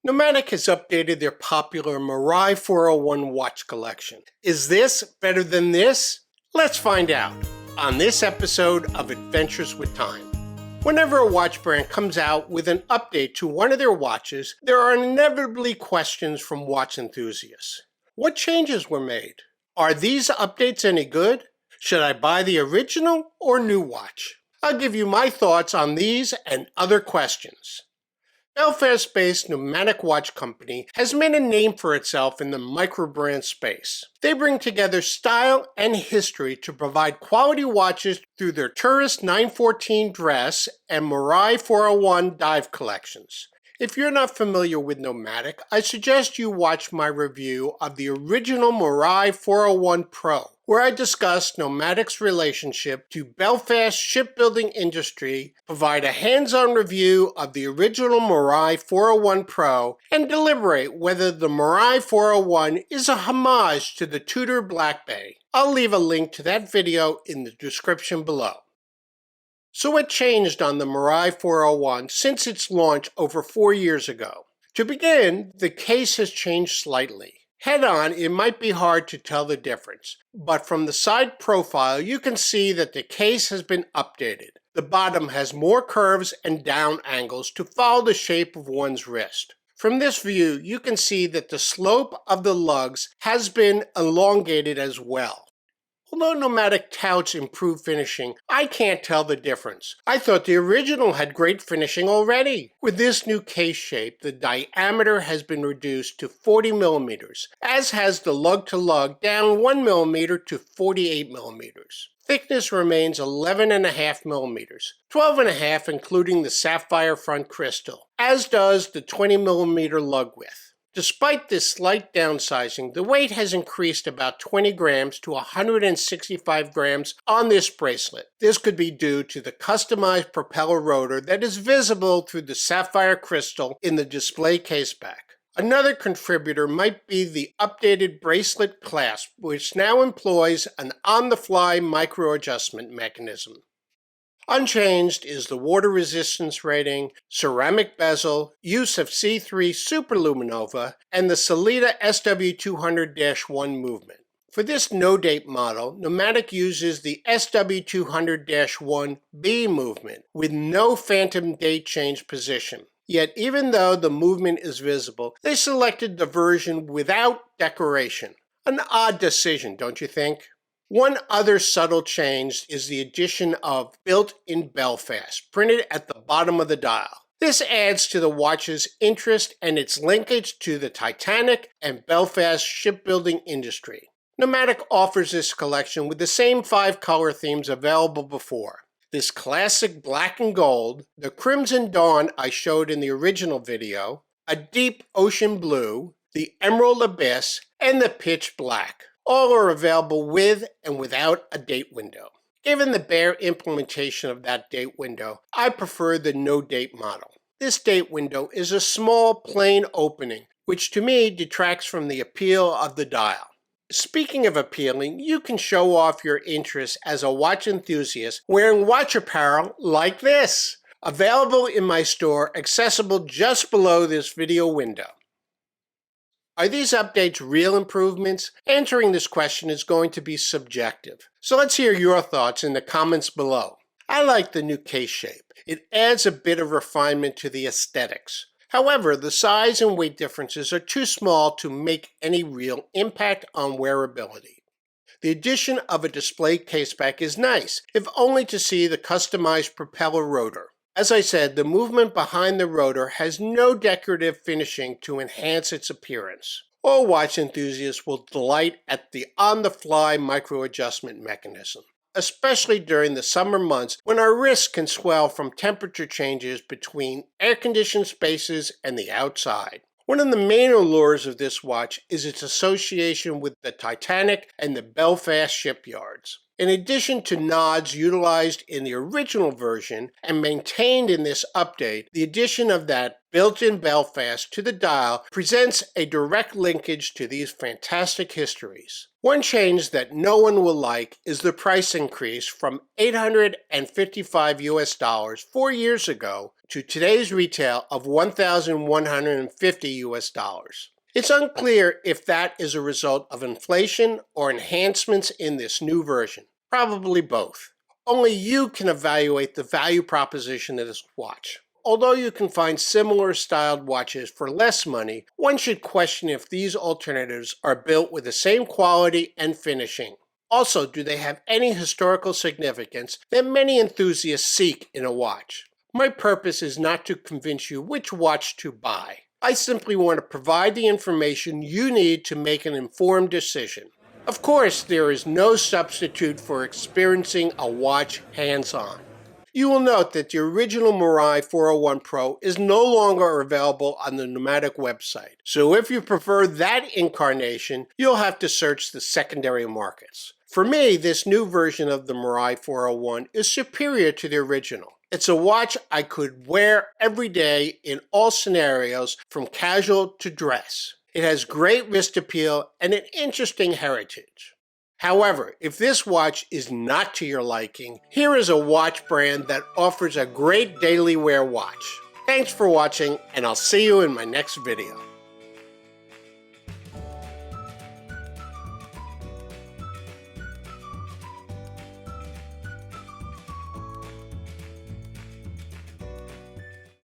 Nomadic has updated their popular Marai 401 watch collection. Is this better than this? Let's find out on this episode of Adventures with Time. Whenever a watch brand comes out with an update to one of their watches, there are inevitably questions from watch enthusiasts. What changes were made? Are these updates any good? Should I buy the original or new watch? I'll give you my thoughts on these and other questions. Belfast-based Nomadic Watch Company has made a name for itself in the micro-brand space. They bring together style and history to provide quality watches through their Tourist 914 dress and Marai 401 dive collections. If you're not familiar with Nomadic, I suggest you watch my review of the original Marai 401 Pro, where I discuss Nomadic's relationship to Belfast shipbuilding industry, provide a hands-on review of the original Marai 401 Pro, and deliberate whether the Marai 401 is a homage to the Tudor Black Bay. I'll leave a link to that video in the description below. So what changed on the Marai 401 since its launch over 4 years ago? To begin, the case has changed slightly. Head-on, it might be hard to tell the difference, but from the side profile you can see that the case has been updated. The bottom has more curves and down angles to follow the shape of one's wrist. From this view, you can see that the slope of the lugs has been elongated as well. Although Nomadic touts improved finishing, I can't tell the difference. I thought the original had great finishing already. With this new case shape, the diameter has been reduced to 40 millimeters, as has the lug-to-lug down 1 millimeter to 48 millimeters. Thickness remains 11.5 millimeters, 12.5 including the sapphire front crystal, as does the 20 millimeter lug width. Despite this slight downsizing, the weight has increased about 20 grams to 165 grams on this bracelet. This could be due to the customized propeller rotor that is visible through the sapphire crystal in the display caseback. Another contributor might be the updated bracelet clasp, which now employs an on-the-fly micro-adjustment mechanism. Unchanged is the water resistance rating, ceramic bezel, use of C3 Superluminova, and the Sellita SW200-1 movement. For this no-date model, Nomadic uses the SW200-1B movement with no phantom date change position. Yet even though the movement is visible, they selected the version without decoration. An odd decision, don't you think? One other subtle change is the addition of Built in Belfast, printed at the bottom of the dial. This adds to the watch's interest and its linkage to the Titanic and Belfast shipbuilding industry. Nomadic offers this collection with the same 5 color themes available before. This classic black and gold, the Crimson Dawn I showed in the original video, a deep ocean blue, the Emerald Abyss, and the pitch black. All are available with and without a date window. Given the bare implementation of that date window, I prefer the no-date model. This date window is a small, plain opening, which to me detracts from the appeal of the dial. Speaking of appealing, you can show off your interest as a watch enthusiast wearing watch apparel like this, available in my store, accessible just below this video window. Are these updates real improvements? Answering this question is going to be subjective. So let's hear your thoughts in the comments below. I like the new case shape. It adds a bit of refinement to the aesthetics. However, the size and weight differences are too small to make any real impact on wearability. The addition of a display caseback is nice, if only to see the customized propeller rotor. As I said, the movement behind the rotor has no decorative finishing to enhance its appearance. All watch enthusiasts will delight at the on-the-fly micro-adjustment mechanism, especially during the summer months when our wrists can swell from temperature changes between air-conditioned spaces and the outside. One of the main allures of this watch is its association with the Titanic and the Belfast shipyards. In addition to nods utilized in the original version and maintained in this update, the addition of that built-in Belfast to the dial presents a direct linkage to these fantastic histories. One change that no one will like is the price increase from $855 US 4 years ago to today's retail of $1,150 US. It's unclear if that is a result of inflation or enhancements in this new version. Probably both. Only you can evaluate the value proposition of this watch. Although you can find similar styled watches for less money, one should question if these alternatives are built with the same quality and finishing. Also, do they have any historical significance that many enthusiasts seek in a watch? My purpose is not to convince you which watch to buy. I simply want to provide the information you need to make an informed decision. Of course, there is no substitute for experiencing a watch hands-on. You will note that the original Marai 401 Pro is no longer available on the Nomadic website. So if you prefer that incarnation, you'll have to search the secondary markets. For me, this new version of the Marai 401 is superior to the original. It's a watch I could wear every day in all scenarios, from casual to dress. It has great wrist appeal and an interesting heritage. However, if this watch is not to your liking, here is a watch brand that offers a great daily wear watch. Thanks for watching, and I'll see you in my next video.